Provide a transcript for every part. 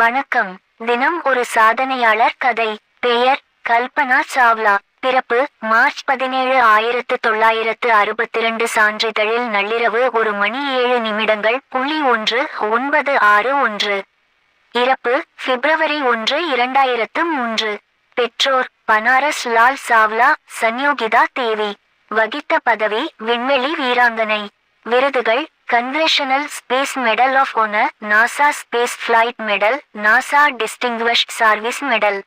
வணக்கம். தினம் ஒரு சாதனையாளர் கதை. பெயர் கல்பனா சாவ்லா. பிறப்பு மார்ச் 17, 1962. சான்றிதழில் நள்ளிரவு 1:07:1961. இறப்பு பிப்ரவரி 1, 2003. பெற்றோர் பனாரஸ் லால் சாவ்லா, சன்யோகிதா தேவி. வகித்த பதவி விண்வெளி வீராங்கனை. விருதுகள் Congressional Space Medal of Honor, NASA Space Flight Medal, NASA Distinguished Service Medal.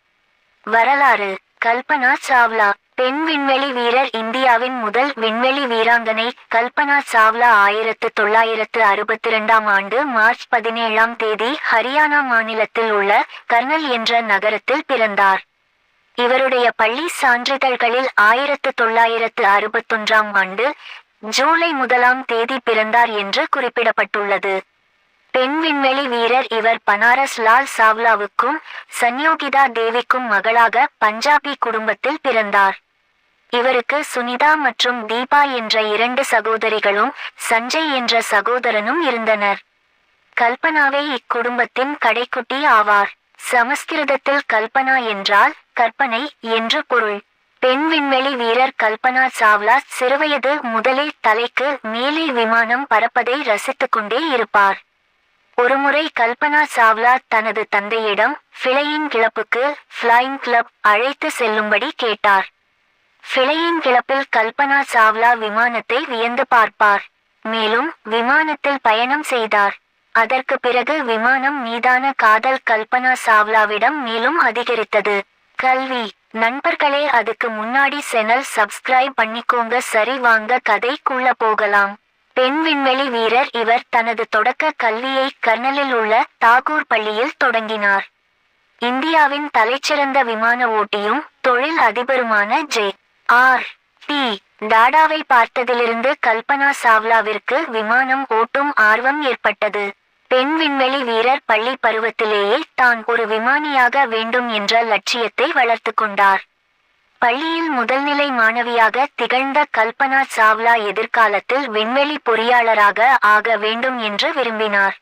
வரலாறு கல்பனா சாவ்லா பெண் விண்வெளி வீரர். இந்தியாவின் முதல் விண்வெளி வீராங்கனை கல்பனா சாவ்லா 1962 மார்ச் 17 ஹரியானா மாநிலத்தில் உள்ள கர்னல் என்ற நகரத்தில் பிறந்தார். இவருடைய பள்ளி சான்றிதழ்களில் 1961 ஜூலை 1 பிறந்தார் என்று குறிப்பிடப்பட்டுள்ளது. பெண் விண்வெளி வீரர் இவர். பனாரஸ் லால் சாவ்லாவுக்கும் சன்யோகிதா தேவிக்கும் மகளாக பஞ்சாபி குடும்பத்தில் பிறந்தார். இவருக்கு சுனிதா மற்றும் தீபா என்ற 2 சகோதரிகளும் சஞ்சய் என்ற சகோதரனும் இருந்தனர். கல்பனாவே இக்குடும்பத்தின் கடைக்குட்டி ஆவார். சமஸ்கிருதத்தில் கல்பனா என்றால் கற்பனை என்று பொருள். பெண் விண்வெளி வீரர் கல்பனா சாவ்லா சிறுவயது முதலே தலைக்கு மேலே விமானம் பறப்பதை ரசித்துக்கொண்டே இருப்பார். ஒருமுறை கல்பனா சாவ்லா தனது தந்தையிடம் ஃபிளையிங் கிளப்புக்கு ஃபிளையிங் கிளப் அழைத்து செல்லும்படி கேட்டார். ஃபிளையிங் கிளப்பில் கல்பனா சாவ்லா விமானத்தை வியந்து பார்ப்பார். மேலும் விமானத்தில் பயணம் செய்தார். அதற்கு பிறகு விமானம் மீதான காதல் கல்பனா சாவ்லாவிடம் மேலும் அதிகரித்தது. கல்வி நண்பர்களே, அதுக்கு முன்னாடி சேனல் சப்ஸ்கிரைப் பண்ணிக்கோங்க. சரி, வாங்க கதைக்குள்ள போகலாம். பெண் விண்வெளி வீரர் இவர் தனது தொடக்க கல்வியை கர்னலில் உள்ள தாகூர் பள்ளியில் தொடங்கினார். இந்தியாவின் தலைச்சிறந்த விமான ஓட்டியும் தொழில் அதிபருமான ஜே.ஆர்.டி. டாடாவை பார்த்ததிலிருந்து கல்பனா சாவ்லாவிற்கு விமானம் ஓட்டும் ஆர்வம் ஏற்பட்டது. பெண் விண்வெளி வீரர் பள்ளி பருவத்திலேயே தான் ஒரு விமானியாக வேண்டும் என்ற லட்சியத்தை வளர்த்து கொண்டார். பள்ளியில் முதல்நிலை மாணவியாக திகழ்ந்த கல்பனா சாவ்லா எதிர்காலத்தில் விண்வெளி பொறியாளராக ஆக வேண்டும் என்று விரும்பினார்.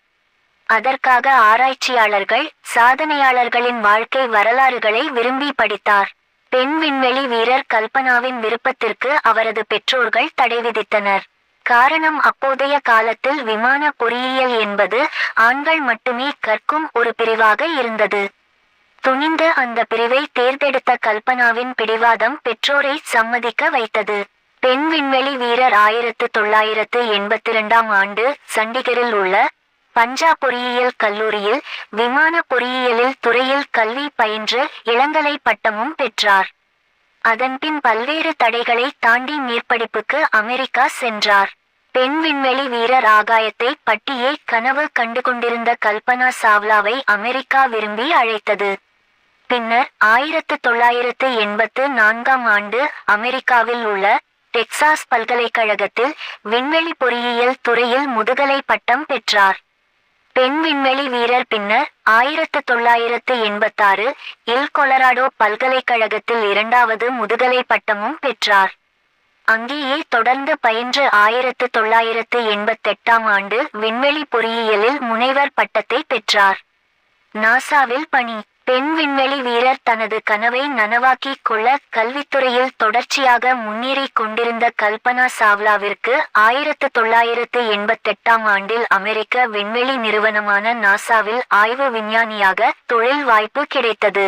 அதற்காக ஆராய்ச்சியாளர்கள், சாதனையாளர்களின் வாழ்க்கை வரலாறுகளை விரும்பி படித்தார். பெண் விண்வெளி வீரர் கல்பனாவின் விருப்பத்திற்கு அவரது பெற்றோர்கள் தடை விதித்தனர். காரணம், அப்போதைய காலத்தில் விமான பொறியியல் என்பது ஆண்கள் மட்டுமே கற்கும் ஒரு பிரிவாக இருந்தது. துணிந்து அந்த பிரிவை தேர்ந்தெடுத்த கல்பனாவின் பிடிவாதம் பெற்றோரை சம்மதிக்க வைத்தது. பெண் விண்வெளி வீரர் 1982 சண்டிகரில் உள்ள பஞ்சாப் பொறியியல் கல்லூரியில் விமான பொறியியலில் துறையில் கல்வி பயின்று இளங்கலை பட்டமும் பெற்றார். அதன்பின் பல்வேறு தடைகளை தாண்டி மேற்படிப்புக்கு அமெரிக்கா சென்றார். பெண் விண்வெளி வீரர் ஆகாயத்தை பற்றியே கனவு கண்டுகொண்டிருந்த கல்பனா சாவ்லாவை அமெரிக்கா விரும்பி அழைத்தது. பின்னர் 1984 அமெரிக்காவில் உள்ள டெக்சாஸ் பல்கலைக்கழகத்தில் விண்வெளி பொறியியல் துறையில் முதுகலை பட்டம் பெற்றார். பெண் விண்வெளி வீரர் பின்னர் 1986 இல் கொலராடோ பல்கலைக்கழகத்தில் 2வது முதுகலை பட்டமும் பெற்றார். அங்கேயே தொடர்ந்து பயின்று 1988 விண்வெளி பொறியியலில் முனைவர் பட்டத்தை பெற்றார். நாசாவில் பணி. பெண் விண்வெளி வீரர் தனது கனவை நனவாக்கிக் கொள்ள கல்வித்துறையில் தொடர்ச்சியாக முன்னேறிக் கொண்டிருந்த கல்பனா சாவ்லாவிற்கு 1988 அமெரிக்க விண்வெளி நிறுவனமான நாசாவில் ஆய்வு விஞ்ஞானியாக தொழில் வாய்ப்பு கிடைத்தது.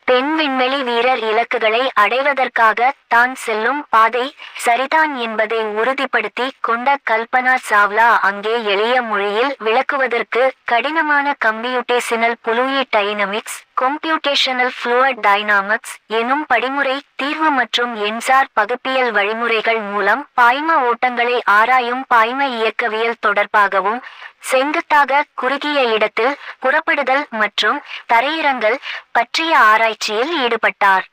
பெண் விண்வெளி வீரர் இலக்குகளை அடைவதற்காக தான் செல்லும் பாதை சரிதான் என்பதை உறுதிப்படுத்தி கொண்ட கல்பனா சாவ்லா அங்கே எளிய மொழியில் விளக்குவதற்கு கடினமான computational fluid dynamics, computational fluid dynamics எனும் படிமுறை தீர்வு மற்றும் எண்சார் பகுப்பியல் வழிமுறைகள் மூலம் பாய்ம ஓட்டங்களை ஆராயும் பாய்ம இயக்கவியல் தொடர்பாகவும் செங்குத்தாக குறுகிய இடத்தில் புறப்படுதல் மற்றும் தரையிறங்கல் பற்றிய ஆராய்ச்சியில் ஈடுபட்டார்.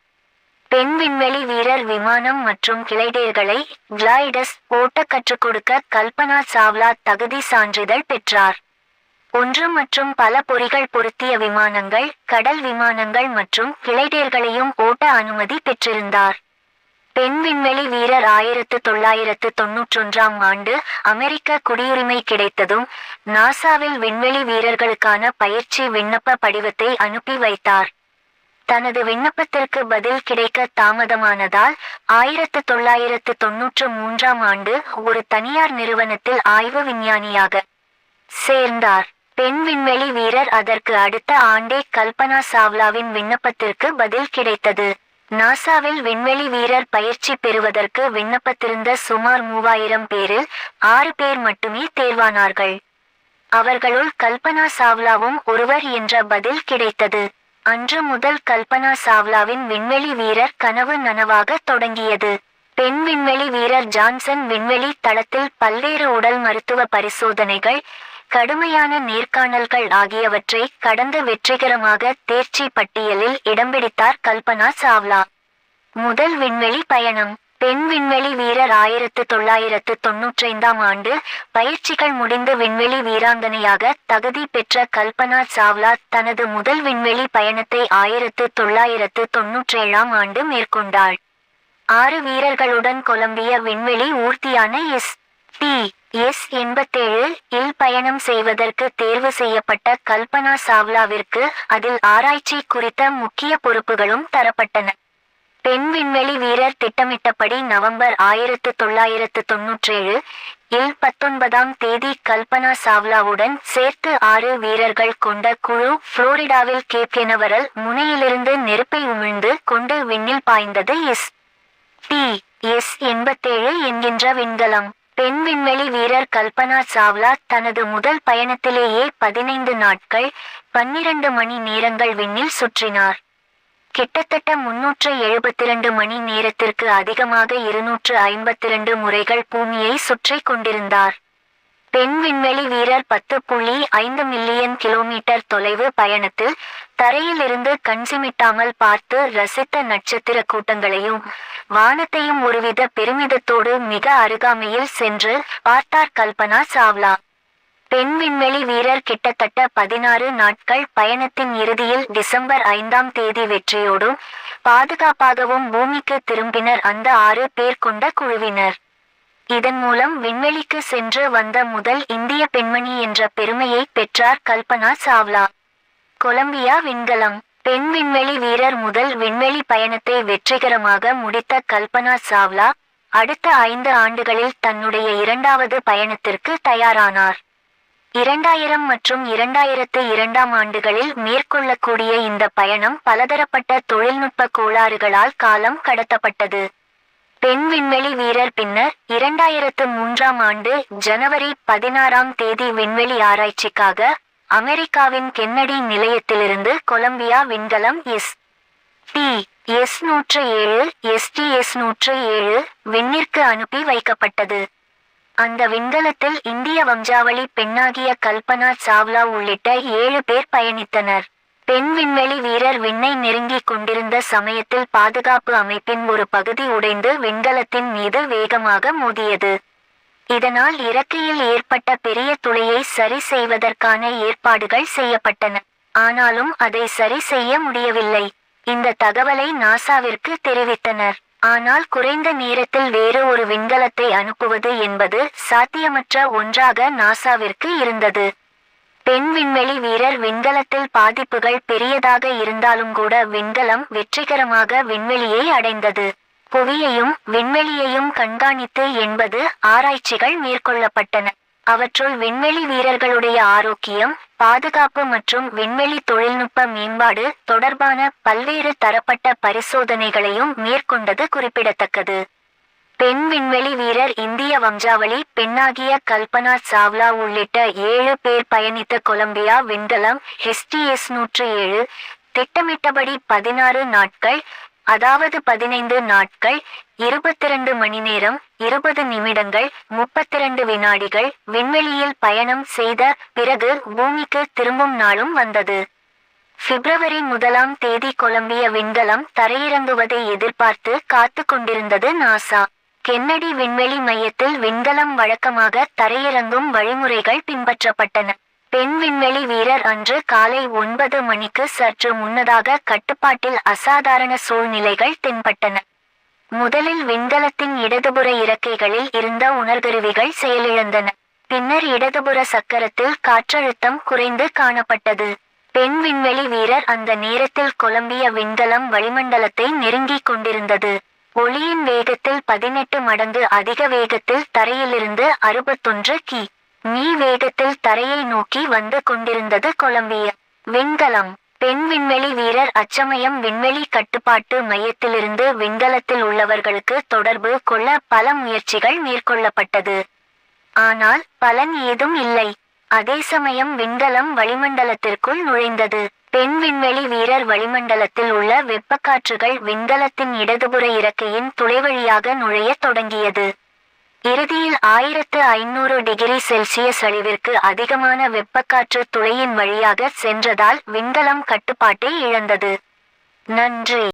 பெண் விண்வெளி வீரர் விமானம் மற்றும் கிளைடேர்களை கிளைடஸ் ஓட்ட கற்றுக் கொடுக்க கல்பனா சாவ்லா தகுதி சான்றிதழ் பெற்றார். 1 மற்றும் பல பொறிகள் பொருத்திய விமானங்கள், கடல் விமானங்கள் மற்றும் கிளைடேர்களையும் ஓட்ட அனுமதி பெற்றிருந்தார். பெண் விண்வெளி வீரர் 1991ஆம் ஆண்டு அமெரிக்க குடியுரிமை கிடைத்ததும் நாசாவில் விண்வெளி வீரர்களுக்கான பயிற்சி விண்ணப்ப படிவத்தை அனுப்பி வைத்தார். தனது விண்ணப்பத்திற்கு பதில் கிடைக்க தாமதமானதால் 1993ஆம் ஆண்டு ஒரு தனியார் நிறுவனத்தில் ஆய்வு விஞ்ஞானியாக சேர்ந்தார். பெண் விண்வெளி வீரர் அதற்கு அடுத்த ஆண்டே கல்பனா சாவ்லாவின் விண்ணப்பத்திற்கு பதில் கிடைத்தது. நாசாவில் விண்வெளி வீரர் பயிற்சி பெறுவதற்கு விண்ணப்பத்திருந்த சுமார் 3000 பேரில் 6 பேர் மட்டுமே தேர்வானார்கள். அவர்களுள் கல்பனா சாவ்லாவும் ஒருவர் என்ற பதில் கிடைத்தது. அன்று முதல் கல்பனா சாவ்லாவின் விண்வெளி வீரர் கனவு நனவாக தொடங்கியது. பெண் விண்வெளி வீரர் ஜான்சன் விண்வெளி தளத்தில் பல்வேறு உடல் மருத்துவ பரிசோதனைகள், கடுமையான நேர்காணல்கள் ஆகியவற்றை கடந்து வெற்றிகரமாக தேர்ச்சி பட்டியலில் இடம் பிடித்தார் கல்பனா சாவ்லா. முதல் விண்வெளி பயணம். பெண் விண்வெளி வீரர் 1995ஆம் ஆண்டு பயிற்சிகள் முடிந்து விண்வெளி வீராங்கனையாக தகுதி பெற்ற கல்பனா சாவ்லா தனது முதல் விண்வெளி பயணத்தை 1997ஆம் ஆண்டு மேற்கொண்டாள். 6 வீரர்களுடன் கொலம்பிய விண்வெளி ஊர்தியான STS-87 இல் பயணம் செய்வதற்கு தேர்வு செய்யப்பட்ட கல்பனா சாவ்லாவிற்கு அதில் ஆராய்ச்சி குறித்த முக்கிய பொறுப்புகளும் தரப்பட்டன. பெண் விண்வெளி வீரர் திட்டமிட்டபடி நவம்பர் 1997 இல் 19ஆம் தேதி கல்பனா சாவ்லாவுடன் சேர்த்து 6 வீரர்கள் கொண்ட குழு புளோரிடாவில் கேப் கெனவரல் முனையிலிருந்து நெருப்பை உமிழ்ந்து கொண்டு விண்ணில் பாய்ந்தது. STS-87 என்கின்ற விண்கலம். பெண் விண்வெளி வீரர் கல்பனா சாவ்லா தனது முதல் பயணத்திலேயே 15 நாட்கள் 12 மணி நேரங்கள் விண்ணில் சுற்றினார். கிட்டத்தட்ட 372 மணி நேரத்திற்கு அதிகமாக 252 முறைகள் பூமியை சுற்றி கொண்டிருந்தார். பெண் விண்வெளி வீரர் 10.5 மில்லியன் கிலோமீட்டர் தொலைவு பயணத்தில் தரையிலிருந்து கண்சிமிட்டாமல் பார்த்து ரசித்த நட்சத்திர கூட்டங்களையும் வானத்தையும் ஒருவித பெருமிதத்தோடு மிக அருகாமையில் சென்று பார்த்தார் கல்பனா சாவ்லா. பெண் விண்வெளி வீரர் கிட்டத்தட்ட 16 நாட்கள் பயணத்தின் இறுதியில் டிசம்பர் 5ஆம் தேதி வெற்றியோடும் பாதுகாப்பாகவும் பூமிக்கு திரும்பினர் அந்த 6 பேர் கொண்ட குழுவினர். இதன் மூலம் விண்வெளிக்கு சென்று வந்த முதல் இந்திய பெண்மணி என்ற பெருமையை பெற்றார் கல்பனா சாவ்லா. கொலம்பியா விண்கலம். பெண் விண்வெளி வீரர் முதல் விண்வெளி பயணத்தை வெற்றிகரமாக முடித்த கல்பனா சாவ்லா அடுத்த 5 ஆண்டுகளில் தன்னுடைய 2வது பயணத்திற்கு தயாரானார். 2000 மற்றும் 2002ஆம் ஆண்டுகளில் மேற்கொள்ளக்கூடிய இந்த பயணம் பலதரப்பட்ட தொழில்நுட்ப கோளாறுகளால் காலம் கடத்தப்பட்டது. பெண் விண்வெளி வீரர் பின்னர் 2003ஆம் ஆண்டு ஜனவரி 16ஆம் தேதி விண்வெளி ஆராய்ச்சிக்காக அமெரிக்காவின் கென்னடி நிலையத்திலிருந்து கொலம்பியா விண்கலம் STS-107 விண்ணிற்கு அனுப்பி வைக்கப்பட்டது. அந்த விண்கலத்தில் இந்திய வம்சாவளி பெண்ணாகிய கல்பனா சாவ்லா உள்ளிட்ட 7 பேர் பயணித்தனர். பெண் விண்வெளி வீரர் விண்ணை நெருங்கிக் கொண்டிருந்த சமயத்தில் பாதுகாப்பு அமைப்பின் ஒரு பகுதி உடைந்து விண்கலத்தின் மீது வேகமாக மோதியது. இதனால் இறக்கையில் ஏற்பட்ட பெரிய துளையை சரி செய்வதற்கான ஏற்பாடுகள் செய்யப்பட்டன. ஆனாலும் அதை சரி செய்ய முடியவில்லை. இந்த தகவலை நாசாவிற்கு தெரிவித்தனர். ஆனால் குறைந்த நேரத்தில் வேறு ஒரு விண்கலத்தை அனுப்புவது என்பது சாத்தியமற்ற ஒன்றாக நாசாவிற்கு இருந்தது. பெண் விண்வெளி வீரர் விண்கலத்தில் பாதிப்புகள் பெரியதாக இருந்தாலும் கூட விண்கலம் வெற்றிகரமாக விண்வெளியை அடைந்தது. புவியையும் விண்வெளியையும் கண்காணித்து என்பது ஆராய்ச்சிகள் மேற்கொள்ளப்பட்டன. அவற்றுள் விண்வெளி வீரர்களுடைய ஆரோக்கியம், பாதுகாப்பு மற்றும் விண்வெளி தொழில்நுட்ப மேம்பாடு தொடர்பான பல்வேறு தரப்பட்ட பரிசோதனைகளையும் மேற்கொண்டது குறிப்பிடத்தக்கது. பெண் விண்வெளி வீரர் இந்திய வம்சாவளி பெண்ணாகிய கல்பனா சாவ்லா உள்ளிட்ட 7 பேர் பயணித்த கொலம்பியா விண்கலம் STS-107 திட்டமிட்டபடி 16 நாட்கள், அதாவது 15 நாட்கள் 22 மணி நேரம் 20 நிமிடங்கள் 32 வினாடிகள் விண்வெளியில் பயணம் செய்த பிறகு பூமிக்கு திரும்பும் நாளும் வந்தது. பிப்ரவரி 1ஆம் தேதி கொலம்பிய விண்கலம் தரையிறங்குவதை எதிர்பார்த்து காத்து கொண்டிருந்தது நாசா. கென்னடி விண்வெளி மையத்தில் விண்கலம் வழக்கமாக தரையிறங்கும் வழிமுறைகள் பின்பற்றப்பட்டன. பெண் விண்வெளி வீரர் அன்று காலை 9 மணிக்கு சற்று முன்னதாக கட்டுப்பாட்டில் அசாதாரண சூழ்நிலைகள் தென்பட்டன. முதலில் விண்கலத்தின் இடதுபுற இறக்கைகளில் இருந்த உணர்கருவிகள் செயலிழந்தன. பின்னர் இடதுபுற சக்கரத்தில் காற்றழுத்தம் குறைந்து காணப்பட்டது. பெண் விண்வெளி வீரர் அந்த நேரத்தில் கொலம்பியா விண்கலம் வளிமண்டலத்தை நெருங்கிக் கொண்டிருந்தது. ஒளியின் வேகத்தில் 18 மடங்கு அதிக வேகத்தில் தரையிலிருந்து 61 கி.மீ வேகத்தில் தரையை நோக்கி வந்து கொண்டிருந்தது கொலம்பியா விண்கலம். பெண் விண்வெளி வீரர் அச்சமயம் விண்வெளி கட்டுப்பாட்டு மையத்திலிருந்து விண்கலத்தில் உள்ளவர்களுக்கு தொடர்பு கொள்ள பல முயற்சிகள் மேற்கொள்ளப்பட்டது. ஆனால் பலன் ஏதும் இல்லை. அதே சமயம் விண்கலம் வளிமண்டலத்திற்குள் நுழைந்தது. பெண் விண்வெளி வீரர் வளிமண்டலத்தில் உள்ள வெப்பக்காற்றுகள் விண்கலத்தின் இடதுபுற இறக்கையின் துளை வழியாக நுழையத் தொடங்கியது. இறுதியில் 1500 டிகிரி செல்சியஸ் அளவிற்கு அதிகமான வெப்பக்காற்று துளையின் வழியாக சென்றதால் விண்கலம் கட்டுப்பாட்டை இழந்தது. நன்றி.